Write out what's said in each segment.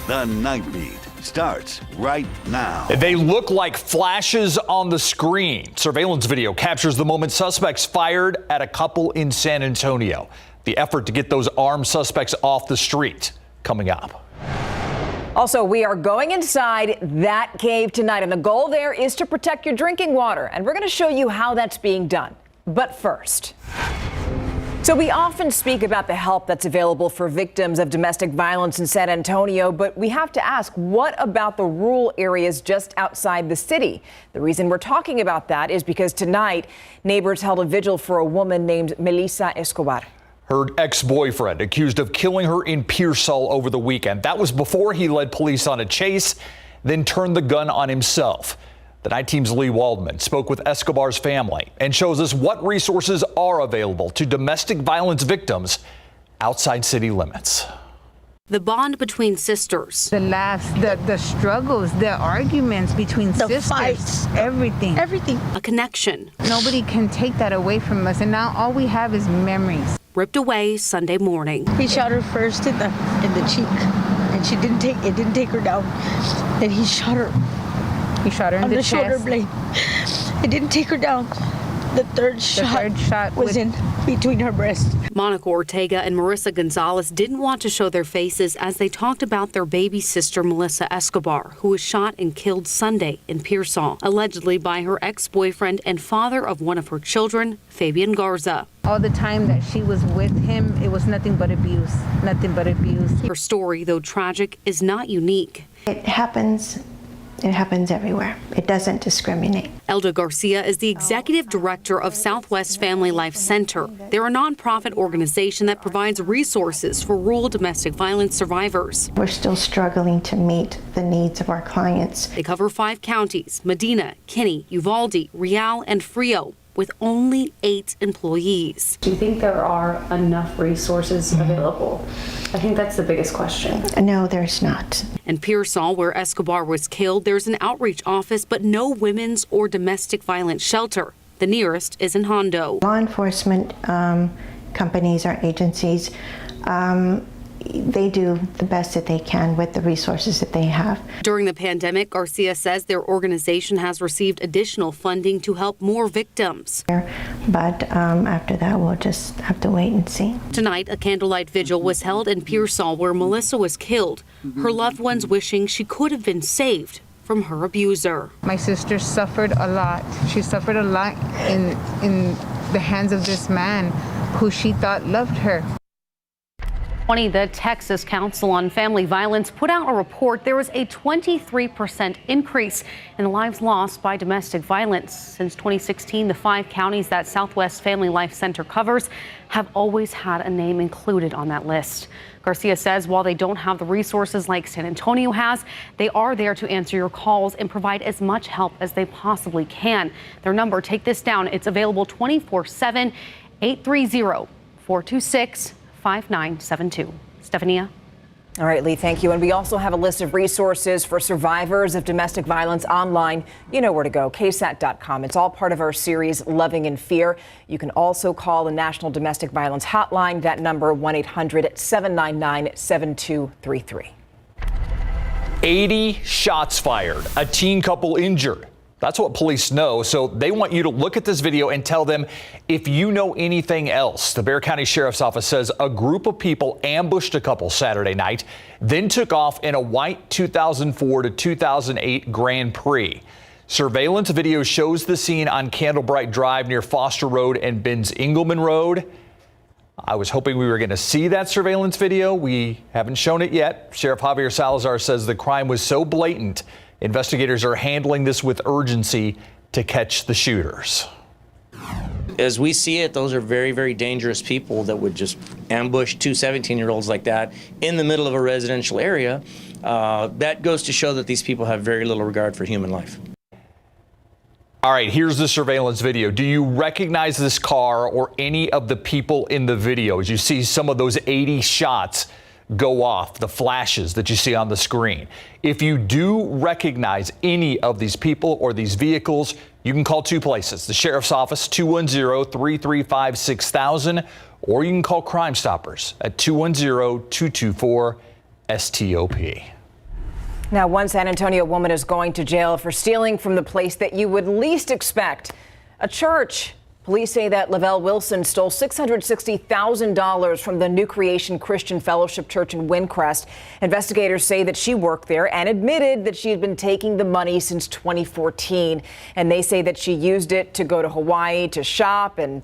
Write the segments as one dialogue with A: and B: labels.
A: The Nightbeat starts right now.
B: They look like flashes on the screen. Surveillance video captures the moment suspects fired at a couple in San Antonio. The effort to get those armed suspects off the street coming up.
C: Also, we are going inside that cave tonight, and the goal there is to protect your drinking water. And we're going to show you how that's being done. But first. So we often speak about the help that's available for victims of domestic violence in San Antonio, but we have to ask, what about the rural areas just outside the city? The reason we're talking about that is because tonight, neighbors held a vigil for a woman named Melissa Escobar.
B: Her ex-boyfriend accused of killing her in Pearsall over the weekend. That was before he led police on a chase, then turned the gun on himself. The Night Team's Lee Waldman spoke with Escobar's family and shows us what resources are available to domestic violence victims outside city limits.
D: The bond between sisters.
E: The laughs, the struggles, the arguments between sisters.
F: Fights.
E: Everything.
D: A connection.
E: Nobody can take that away from us, and now all we have is memories.
D: Ripped away Sunday morning.
F: He shot her first in the cheek, and it didn't take her down. Then he shot her.
E: He shot her in the chest.
F: Shoulder blade. It didn't take her down. The third shot was in between her breasts.
D: Monica Ortega and Marissa Gonzalez didn't want to show their faces as they talked about their baby sister, Melissa Escobar, who was shot and killed Sunday in Pearsall, allegedly by her ex-boyfriend and father of one of her children, Fabian Garza.
E: All the time that she was with him, it was nothing but abuse, nothing but abuse.
D: Her story, though tragic, is not unique.
G: It happens everywhere. It doesn't discriminate.
D: Elda Garcia is the executive director of Southwest Family Life Center. They're a nonprofit organization that provides resources for rural domestic violence survivors.
G: We're still struggling to meet the needs of our clients.
D: They cover 5 counties: Medina, Kinney, Uvalde, Real, and Frio, with only 8 employees.
H: Do you think there are enough resources available? I think that's the biggest question.
G: No, there's not.
D: In Pearsall, where Escobar was killed, there's an outreach office, but no women's or domestic violence shelter. The nearest is in Hondo.
G: Law enforcement companies or agencies, they do the best that they can with the resources that they have.
D: During the pandemic, Garcia says their organization has received additional funding to help more victims.
G: But after that, we'll just have to wait and see.
D: Tonight, a candlelight vigil was held in Pearsall, where Melissa was killed, her loved ones wishing she could have been saved from her abuser.
E: My sister suffered a lot. She suffered a lot in the hands of this man who she thought loved her.
I: The Texas Council on Family Violence put out a report. There was a 23% increase in the lives lost by domestic violence. Since 2016, the 5 counties that Southwest Family Life Center covers have always had a name included on that list. Garcia says while they don't have the resources like San Antonio has, they are there to answer your calls and provide as much help as they possibly can. Their number, take this down, it's available 24/7, 830-426-5972. Stephania.
C: All right, Lee, thank you. And we also have a list of resources for survivors of domestic violence online. You know where to go, KSAT.com. It's all part of our series, Loving in Fear. You can also call the National Domestic Violence Hotline, that number 1-800-799-7233.
B: 80 shots fired, a teen couple injured. That's what police know, so they want you to look at this video and tell them if you know anything else. The Bexar County Sheriff's Office says a group of people ambushed a couple Saturday night, then took off in a white 2004 to 2008 Grand Prix. Surveillance video shows the scene on Candlebright Drive near Foster Road and Benz Engelman Road. I was hoping we were going to see that surveillance video. We haven't shown it yet. Sheriff Javier Salazar says the crime was so blatant, investigators are handling this with urgency to catch the shooters.
J: As we see it, those are very, very dangerous people that would just ambush 2 17-year-olds like that in the middle of a residential area. That goes to show that these people have very little regard for human life.
B: All right, here's the surveillance video. Do you recognize this car or any of the people in the video as you see some of those 80 shots go off, the flashes that you see on the screen? If you do recognize any of these people or these vehicles, you can call 2 places. The Sheriff's Office, 210-335-6000, or you can call Crime Stoppers at 210-224-STOP.
C: Now, one San Antonio woman is going to jail for stealing from the place that you would least expect, a church. Police say that Lavelle Wilson stole $660,000 from the New Creation Christian Fellowship Church in Windcrest. Investigators say that she worked there and admitted that she had been taking the money since 2014. And they say that she used it to go to Hawaii to shop and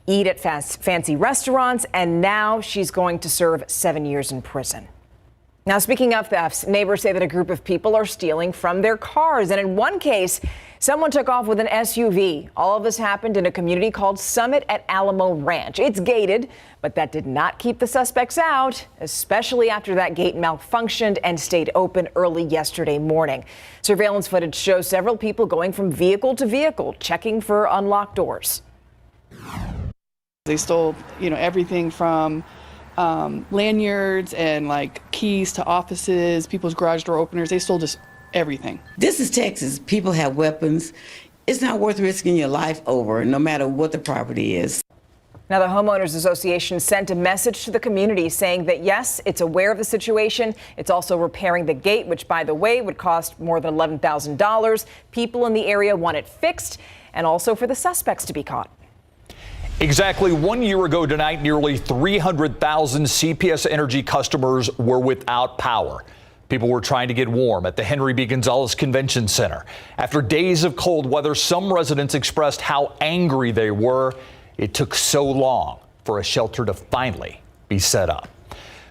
C: eat at fancy restaurants. And now she's going to serve 7 years in prison. Now, speaking of thefts, neighbors say that a group of people are stealing from their cars. And in one case, someone took off with an SUV. All of this happened in a community called Summit at Alamo Ranch. It's gated, but that did not keep the suspects out, especially after that gate malfunctioned and stayed open early yesterday morning. Surveillance footage shows several people going from vehicle to vehicle, checking for unlocked doors.
K: They stole, everything from lanyards and like keys to offices, people's garage door openers. They stole just everything.
L: This is Texas. People have weapons. It's not worth risking your life over, no matter what the property is.
C: Now, the Homeowners Association sent a message to the community saying that, yes, it's aware of the situation. It's also repairing the gate, which, by the way, would cost more than $11,000. People in the area want it fixed and also for the suspects to be caught.
B: Exactly 1 year ago tonight, nearly 300,000 CPS Energy customers were without power. People were trying to get warm at the Henry B. Gonzalez Convention Center. After days of cold weather, some residents expressed how angry they were. It took so long for a shelter to finally be set up.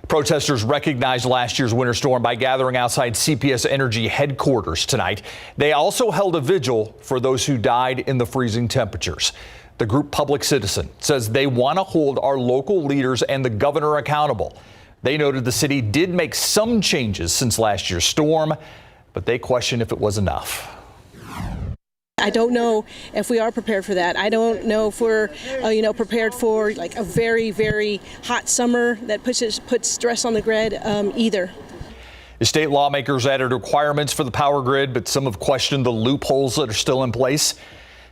B: Protesters recognized last year's winter storm by gathering outside CPS Energy headquarters tonight. They also held a vigil for those who died in the freezing temperatures. The group Public Citizen says they want to hold our local leaders and the governor accountable. They noted the city did make some changes since last year's storm, but they question if it was enough.
M: I don't know if we are prepared for that. I don't know if we're, prepared for like a very, very hot summer that puts stress on the grid either.
B: The state lawmakers added requirements for the power grid, but some have questioned the loopholes that are still in place.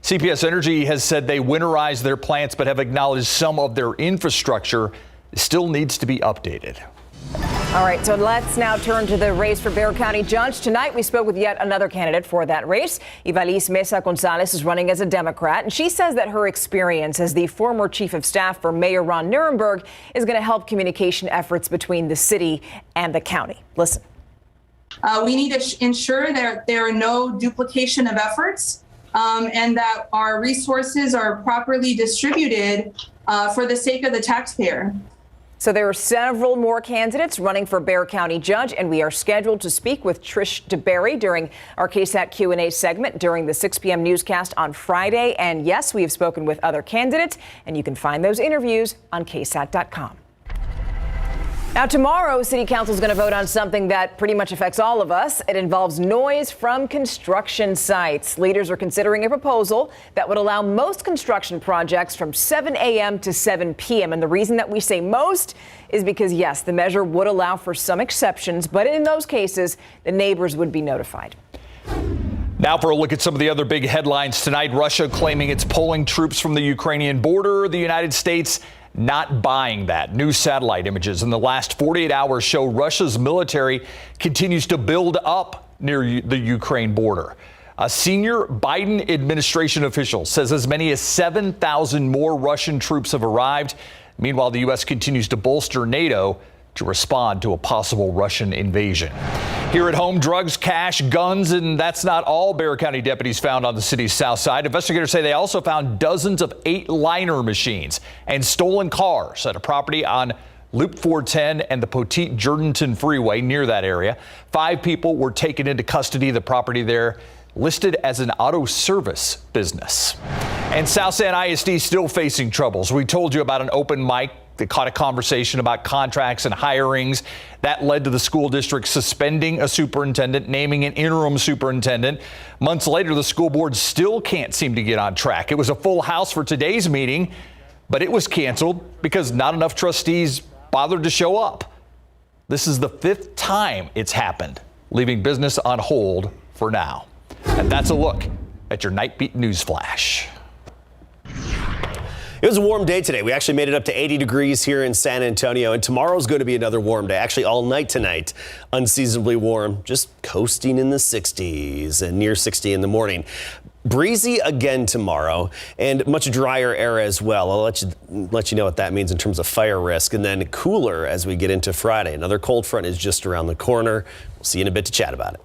B: CPS Energy has said they winterized their plants, but have acknowledged some of their infrastructure still needs to be updated.
C: All right, so let's now turn to the race for Bexar County Judge. Tonight, we spoke with yet another candidate for that race. Ivalis Mesa Gonzalez is running as a Democrat, and she says that her experience as the former chief of staff for Mayor Ron Nirenberg is going to help communication efforts between the city and the county. Listen.
N: We need to ensure that there are no duplication of efforts. And that our resources are properly distributed for the sake of the taxpayer.
C: So there are several more candidates running for Bexar County Judge, and we are scheduled to speak with Trish DeBerry during our KSAT Q&A segment during the 6 p.m. newscast on Friday. And yes, we have spoken with other candidates, and you can find those interviews on KSAT.com. Now, tomorrow, City Council is going to vote on something that pretty much affects all of us. It involves noise from construction sites. Leaders are considering a proposal that would allow most construction projects from 7 a.m. to 7 p.m. And the reason that we say most is because, yes, the measure would allow for some exceptions, but in those cases, the neighbors would be notified.
B: Now for a look at some of the other big headlines tonight. Russia claiming it's pulling troops from the Ukrainian border. The United States not buying that. New satellite images in the last 48 hours show Russia's military continues to build up near the Ukraine border. A senior Biden administration official says as many as 7,000 more Russian troops have arrived. Meanwhile, the U.S. continues to bolster NATO to respond to a possible Russian invasion. Here at home, drugs, cash, guns, and that's not all Bexar County deputies found on the city's south side. Investigators say they also found dozens of 8-liner machines and stolen cars at a property on Loop 410 and the Poteet-Jordanton Freeway near that area. 5 people were taken into custody. The property there listed as an auto service business. And South San ISD still facing troubles. We told you about an open mic that caught a conversation about contracts and hirings. That led to the school district suspending a superintendent, naming an interim superintendent. Months later, the school board still can't seem to get on track. It was a full house for today's meeting, but it was canceled because not enough trustees bothered to show up. This is the 5th time it's happened, leaving business on hold for now. And that's a look at your Nightbeat News Flash.
O: It was a warm day today. We actually made it up to 80 degrees here in San Antonio, and tomorrow's going to be another warm day. Actually, all night tonight, unseasonably warm, just coasting in the 60s and near 60 in the morning. Breezy again tomorrow, and much drier air as well. I'll let you know what that means in terms of fire risk, and then cooler as we get into Friday. Another cold front is just around the corner. We'll see you in a bit to chat about it.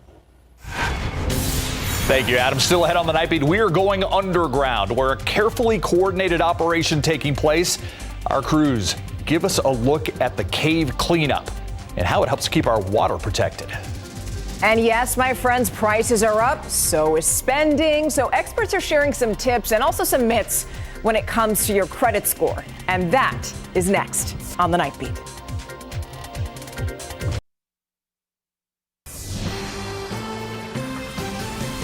B: Thank you, Adam. Still ahead on the Nightbeat, we are going underground, where a carefully coordinated operation taking place. Our crews give us a look at the cave cleanup and how it helps keep our water protected.
C: And yes, my friends, prices are up, so is spending. So experts are sharing some tips and also some myths when it comes to your credit score. And that is next on the Nightbeat.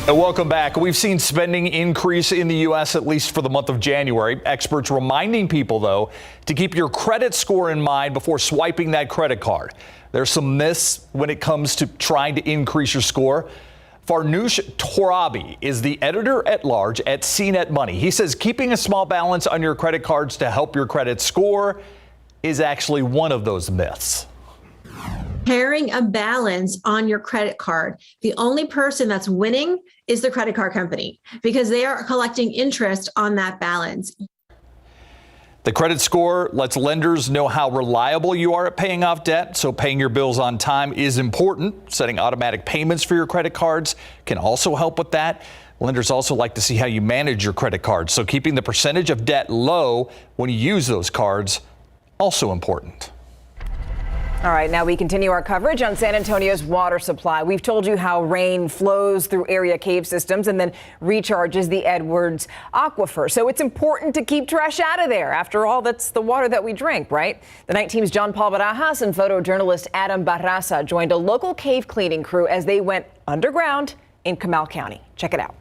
B: Welcome back. We've seen spending increase in the U.S. at least for the month of January. Experts reminding people, though, to keep your credit score in mind before swiping that credit card. There's some myths when it comes to trying to increase your score. Farnoosh Torabi is the editor-at-large at CNET Money. He says keeping a small balance on your credit cards to help your credit score is actually one of those myths.
P: Carrying a balance on your credit card, the only person that's winning is the credit card company because they are collecting interest on that balance.
B: The credit score lets lenders know how reliable you are at paying off debt, so paying your bills on time is important. Setting automatic payments for your credit cards can also help with that. Lenders also like to see how you manage your credit cards, so keeping the percentage of debt low when you use those cards, also important.
C: All right, now we continue our coverage on San Antonio's water supply. We've told you how rain flows through area cave systems and then recharges the Edwards Aquifer. So it's important to keep trash out of there. After all, that's the water that we drink, right? The night team's John Paul Barajas and photojournalist Adam Barraza joined a local cave cleaning crew as they went underground in Comal County. Check it out.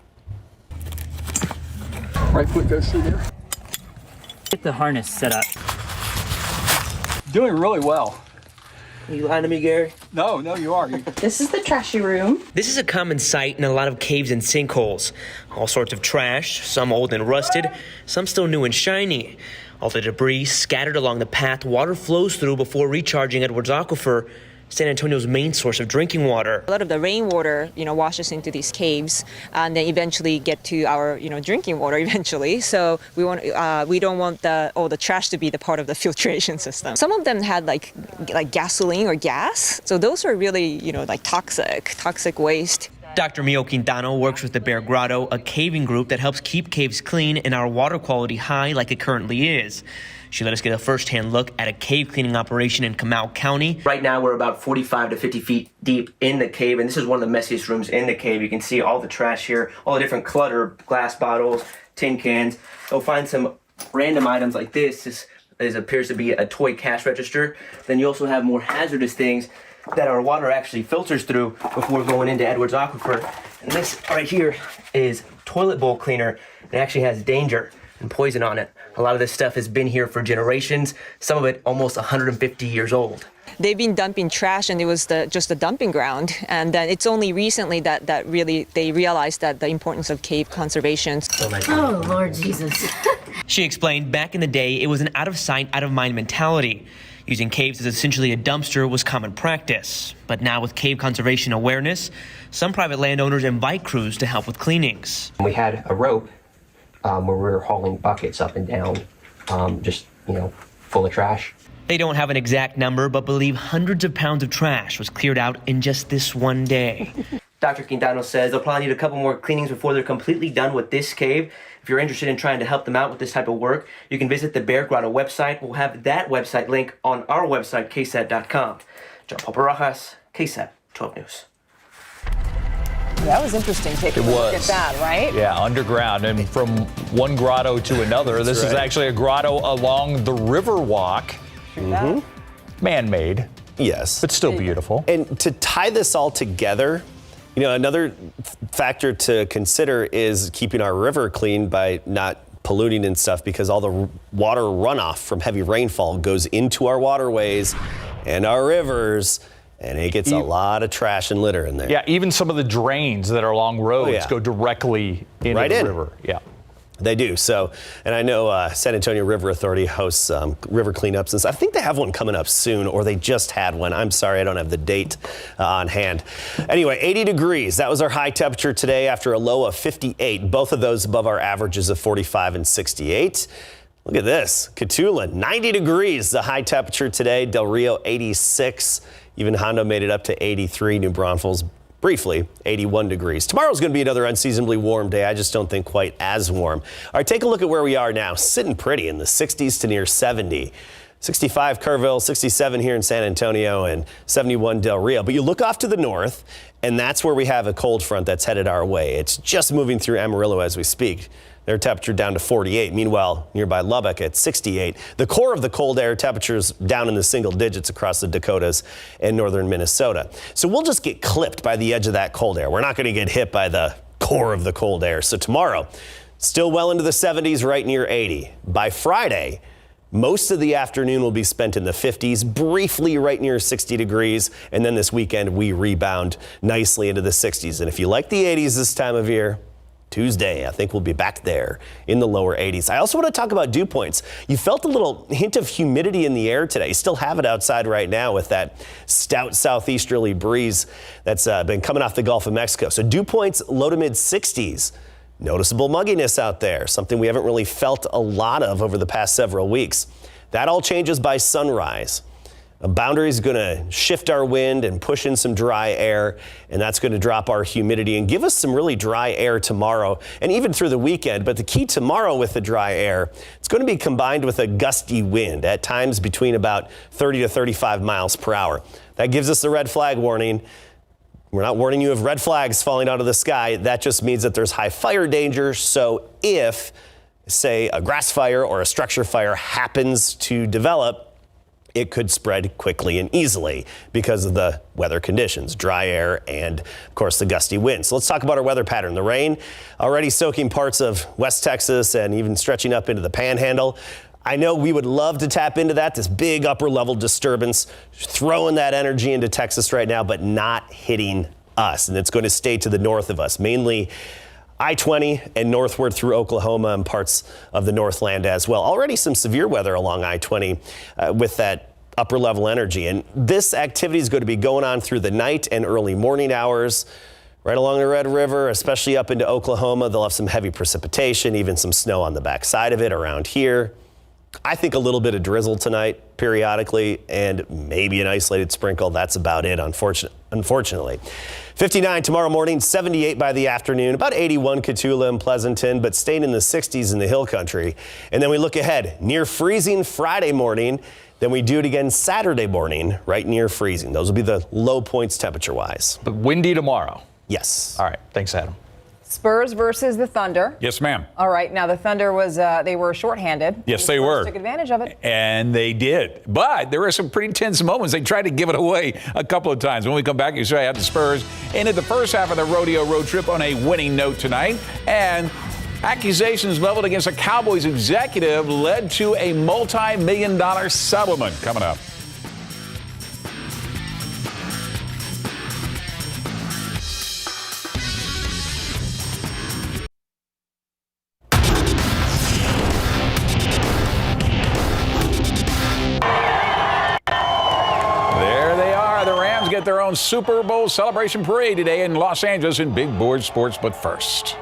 Q: Right foot goes through there.
R: Get the harness set up.
Q: Doing really well.
R: Are you lying to me, Gary?
Q: No, you are.
S: This is the trashy room.
R: This is a common sight in a lot of caves and sinkholes. All sorts of trash, some old and rusted, some still new and shiny. All the debris scattered along the path water flows through before recharging Edwards Aquifer, San Antonio's main source of drinking water.
T: A lot of the rainwater, washes into these caves and then eventually get to our, drinking water eventually. So we don't want all the trash to be the part of the filtration system. Some of them had like gasoline or gas. So those are really, toxic waste.
R: Dr. Mio Quintano works with the Bear Grotto, a caving group that helps keep caves clean and our water quality high like it currently is. She let us get a first-hand look at a cave cleaning operation in Comal County.
U: Right now, we're about 45 to 50 feet deep in the cave, and this is one of the messiest rooms in the cave. You can see all the trash here, all the different clutter, glass bottles, tin cans. You'll find some random items like this. This appears to be a toy cash register. Then you also have more hazardous things that our water actually filters through before going into Edwards Aquifer. And this right here is toilet bowl cleaner. It actually has danger and poison on it. A lot of this stuff has been here for generations, some of it almost 150 years old.
T: They've been dumping trash and it was just a dumping ground. And then it's only recently that really they realized that the importance of cave conservation.
S: Oh, Lord Jesus.
R: She explained back in the day, it was an out of sight, out of mind mentality. Using caves as essentially a dumpster was common practice. But now with cave conservation awareness, some private landowners invite crews to help with cleanings.
V: We had a rope where we were hauling buckets up and down, full of trash.
R: They don't have an exact number, but believe hundreds of pounds of trash was cleared out in just this one day.
U: Dr. Quintano says they'll probably need a couple more cleanings before they're completely done with this cave. If you're interested in trying to help them out with this type of work, you can visit the Bear Grotto website. We'll have that website link on our website, KSAT.com. John Paul Barajas, KSAT 12 News.
C: That was interesting taking a look at that, right?
B: Yeah, underground and from one grotto to another. This is actually a grotto along the Riverwalk. Man-made.
O: Yes.
B: But still beautiful.
O: And to tie this all together, another factor to consider is keeping our river clean by not polluting and stuff, because all the water runoff from heavy rainfall goes into our waterways and our rivers, and it gets a lot of trash and litter in there.
B: Yeah, even some of the drains that are along roads go directly into the river. Yeah.
O: They do. So, and I know San Antonio River Authority hosts river cleanups and stuff. I think they have one coming up soon, or they just had one. I'm sorry, I don't have the date on hand. Anyway, 80 degrees. That was our high temperature today after a low of 58. Both of those above our averages of 45 and 68. Look at this. Cotulla, 90 degrees, the high temperature today. Del Rio, 86. Even Hondo made it up to 83. New Braunfels, briefly, 81 degrees. Tomorrow's going to be another unseasonably warm day. I just don't think quite as warm. All right, take a look at where we are now. Sitting pretty in the 60s to near 70. 65 Kerrville, 67 here in San Antonio, and 71 Del Rio. But you look off to the north, and that's where we have a cold front that's headed our way. It's just moving through Amarillo as we speak. Their temperature down to 48. Meanwhile, nearby Lubbock at 68. The core of the cold air temperatures down in the single digits across the Dakotas and northern Minnesota. So we'll just get clipped by the edge of that cold air. We're not going to get hit by the core of the cold air. So tomorrow, still well into the 70s, right near 80. By Friday, most of the afternoon will be spent in the 50s, briefly right near 60 degrees. And then this weekend, we rebound nicely into the 60s. And if you like the 80s this time of year, Tuesday, I think we'll be back there in the lower 80s. I also want to talk about dew points. You felt a little hint of humidity in the air today. You still have it outside right now with that stout southeasterly breeze that's been coming off the Gulf of Mexico. So dew points low to mid 60s. Noticeable mugginess out there, something we haven't really felt a lot of over the past several weeks. That all changes by sunrise. A boundary is going to shift our wind and push in some dry air, and that's going to drop our humidity and give us some really dry air tomorrow and even through the weekend. But the key tomorrow with the dry air, it's going to be combined with a gusty wind, at times between about 30 to 35 miles per hour. That gives us a red flag warning. We're not warning you of red flags falling out of the sky. That just means that there's high fire danger. So if, say, a grass fire or a structure fire happens to develop, it could spread quickly and easily because of the weather conditions, dry air, and of course the gusty wind. So let's talk about our weather pattern. The rain already soaking parts of West Texas and even stretching up into the Panhandle. I know we would love to tap into that, this big upper level disturbance, throwing that energy into Texas right now, but not hitting us. And it's going to stay to the north of us, mainly I-20 and northward through Oklahoma and parts of the Northland as well. Already some severe weather along I-20 with that upper level energy. And this activity is going to be going on through the night and early morning hours right along the Red River, especially up into Oklahoma. They'll have some heavy precipitation, even some snow on the backside of it around here. I think a little bit of drizzle tonight periodically and maybe an isolated sprinkle. That's about it, unfortunately. 59 tomorrow morning, 78 by the afternoon, about 81 Cotulla and Pleasanton, but staying in the 60s in the hill country. And then we look ahead, near freezing Friday morning. Then we do it again Saturday morning, right near freezing. Those will be the low points temperature-wise.
B: But windy tomorrow.
O: Yes.
B: All right. Thanks, Adam.
C: Spurs versus the Thunder.
B: Yes, ma'am.
C: All right. Now, the Thunder they were shorthanded.
B: Yes, they were.
C: Took advantage of it.
B: And they did. But there were some pretty tense moments. They tried to give it away a couple of times. When we come back, you say I had the Spurs ended the first half of the Rodeo road trip on a winning note tonight. And accusations leveled against a Cowboys executive led to a multi-million-dollar settlement. Coming up. Get their own Super Bowl celebration parade today in Los Angeles in Big Board Sports. But first,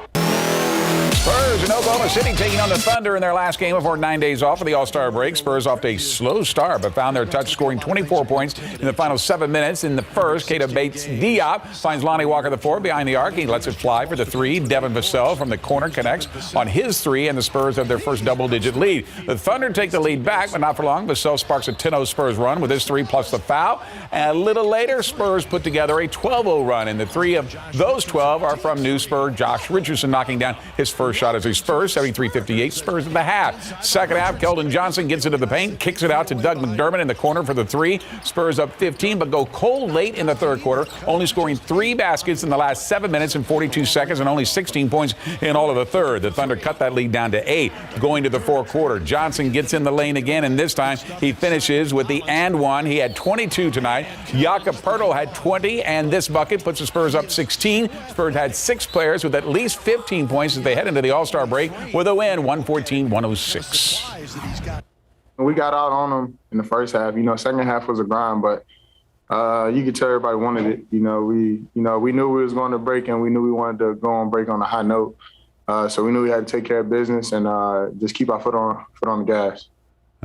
B: Spurs in Oklahoma City taking on the Thunder in their last game before 9 days off of the All-Star break. Spurs off to a slow start, but found their touch, scoring 24 points in the final 7 minutes. In the first, Keita Bates-Diop finds Lonnie Walker the four behind the arc. He lets it fly for the three. Devin Vassell from the corner connects on his three, and the Spurs have their first double-digit lead. The Thunder take the lead back, but not for long. Vassell sparks a 10-0 Spurs run with his three plus the foul. And a little later, Spurs put together a 12-0 run, and the three of those 12 are from new Spur Josh Richardson, knocking down his first shot as a Spurs, 73-58, Spurs at the half. Second half, Keldon Johnson gets into the paint, kicks it out to Doug McDermott in the corner for the three. Spurs up 15, but go cold late in the third quarter, only scoring 3 baskets in the last 7 minutes and 42 seconds and only 16 points in all of the third. The Thunder cut that lead down to 8 going to the fourth quarter. Johnson gets in the lane again, and this time he finishes with the and one. He had 22 tonight. Jakob Poeltl had 20, and this bucket puts the Spurs up 16. Spurs had 6 players with at least 15 points as they head into
A: into the All-Star break with a win, 114-106.
F: We got out on them in the first half. Second half was a grind, but you could tell everybody wanted it. We knew we was going to break, and we knew we wanted to go on break on a high note. So we knew we had to take care of business and just keep our foot on the gas.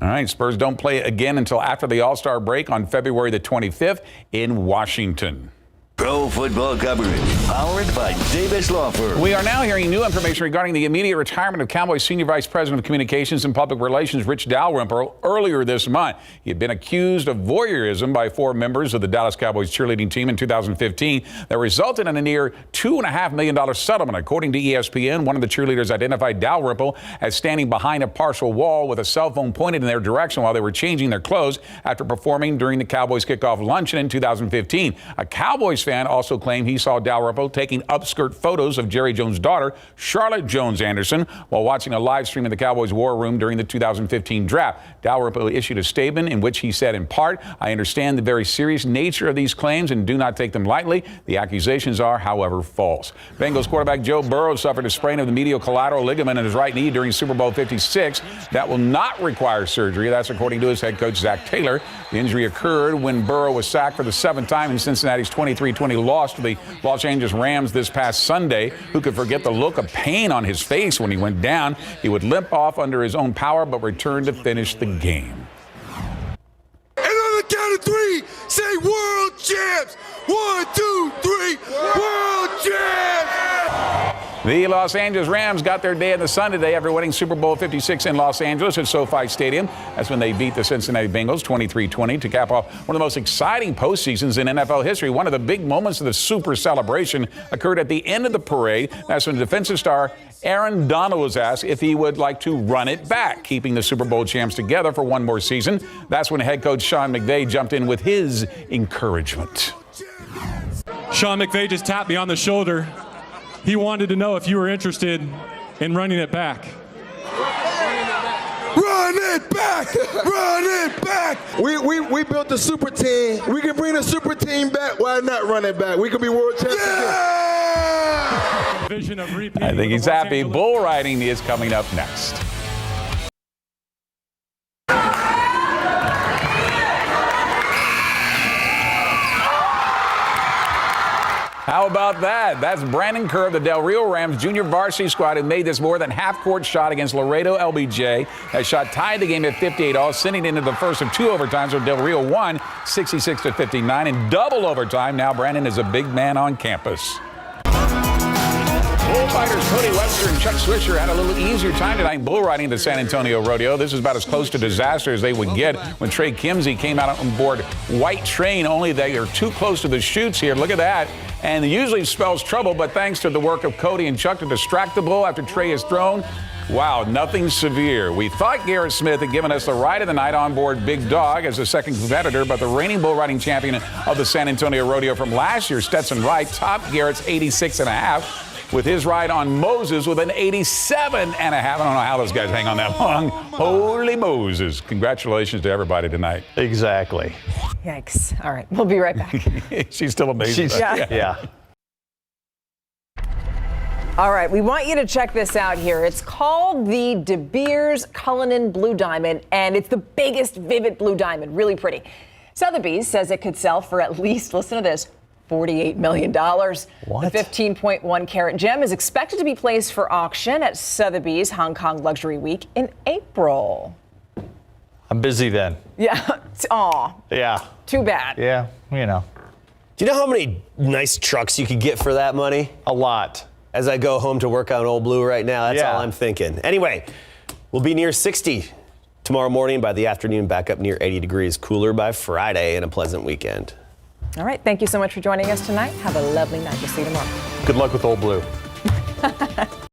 A: All right, Spurs don't play again until after the All-Star break on February the 25th in Washington.
W: Pro football coverage, powered by Davis Law Firm.
A: We are now hearing new information regarding the immediate retirement of Cowboys Senior Vice President of Communications and Public Relations, Rich Dalrymple, earlier this month. He had been accused of voyeurism by 4 members of the Dallas Cowboys cheerleading team in 2015 that resulted in a near $2.5 million settlement. According to ESPN, one of the cheerleaders identified Dalrymple as standing behind a partial wall with a cell phone pointed in their direction while they were changing their clothes after performing during the Cowboys kickoff luncheon in 2015. A Cowboys fan also claimed he saw Dalrymple taking upskirt photos of Jerry Jones' daughter, Charlotte Jones Anderson, while watching a live stream of the Cowboys War Room during the 2015 draft. Dalrymple issued a statement in which he said, in part, "I understand the very serious nature of these claims and do not take them lightly. The accusations are, however, false." Bengals quarterback Joe Burrow suffered a sprain of the medial collateral ligament in his right knee during Super Bowl 56. That will not require surgery. That's according to his head coach, Zach Taylor. The injury occurred when Burrow was sacked for the 7th time in Cincinnati's 23-20 loss to the Los Angeles Rams this past Sunday. Who could forget the look of pain on his face when he went down? He would limp off under his own power, but returned to finish the game.
X: And on the count of 3, say world champs. 1, 2, 3, world champs!
A: The Los Angeles Rams got their day in the sun today after winning Super Bowl 56 in Los Angeles at SoFi Stadium. That's when they beat the Cincinnati Bengals 23-20 to cap off one of the most exciting postseasons in NFL history. One of the big moments of the super celebration occurred at the end of the parade. That's when defensive star Aaron Donald was asked if he would like to run it back, keeping the Super Bowl champs together for one more season. That's when head coach Sean McVay jumped in with his encouragement.
Y: Sean McVay just tapped me on the shoulder. He wanted to know if you were interested in running it back.
X: Run it back! Run it back! We built a super team. We can bring the super team back. Why not run it back? We can be world champions.
Y: I
A: think he's happy. Bull riding is coming up next. How about that? That's Brandon Kerr of the Del Rio Rams junior varsity squad who made this more than half-court shot against Laredo LBJ. That shot tied the game at 58-all, sending into the first of 2 overtimes where Del Rio won 66-59 in double overtime. Now Brandon is a big man on campus. Bullfighters Cody Webster and Chuck Swisher had a little easier time tonight in bull riding at the San Antonio Rodeo. This is about as close to disaster as they would get when Trey Kimsey came out on board White Train, only they are too close to the chutes here. Look at that. And it usually spells trouble, but thanks to the work of Cody and Chuck to distract the bull after Trey is thrown, wow, nothing severe. We thought Garrett Smith had given us the ride of the night on board Big Dog as a second competitor, but the reigning bull riding champion of the San Antonio Rodeo from last year, Stetson Wright, topped Garrett's 86.5. with his ride on Moses with an 87.5. I don't know how those guys hang on that long. Holy Moses. Congratulations to everybody tonight.
Z: Exactly.
C: Yikes. All right. We'll be right back.
A: She's still amazing.
Z: Yeah.
C: All right. We want you to check this out here. It's called the De Beers Cullinan Blue Diamond, and it's the biggest vivid blue diamond. Really pretty. Sotheby's says it could sell for at least, listen to this, $48 million.
Z: What?
C: The 15.1 carat gem is expected to be placed for auction at Sotheby's Hong Kong Luxury Week in April.
Z: I'm busy then.
C: Yeah. Aw.
Z: Yeah.
C: Too bad.
Z: Yeah, you know.
O: Do you know how many nice trucks you could get for that money?
Z: A lot.
O: As I go home to work on Old Blue right now, that's
Z: Yeah.
O: all I'm thinking. Anyway, we'll be near 60 tomorrow morning. By the afternoon, back up near 80 degrees. Cooler by Friday, and a pleasant weekend.
C: All right. Thank you so much for joining us tonight. Have a lovely night. We'll see you tomorrow.
Z: Good luck with Old Blue.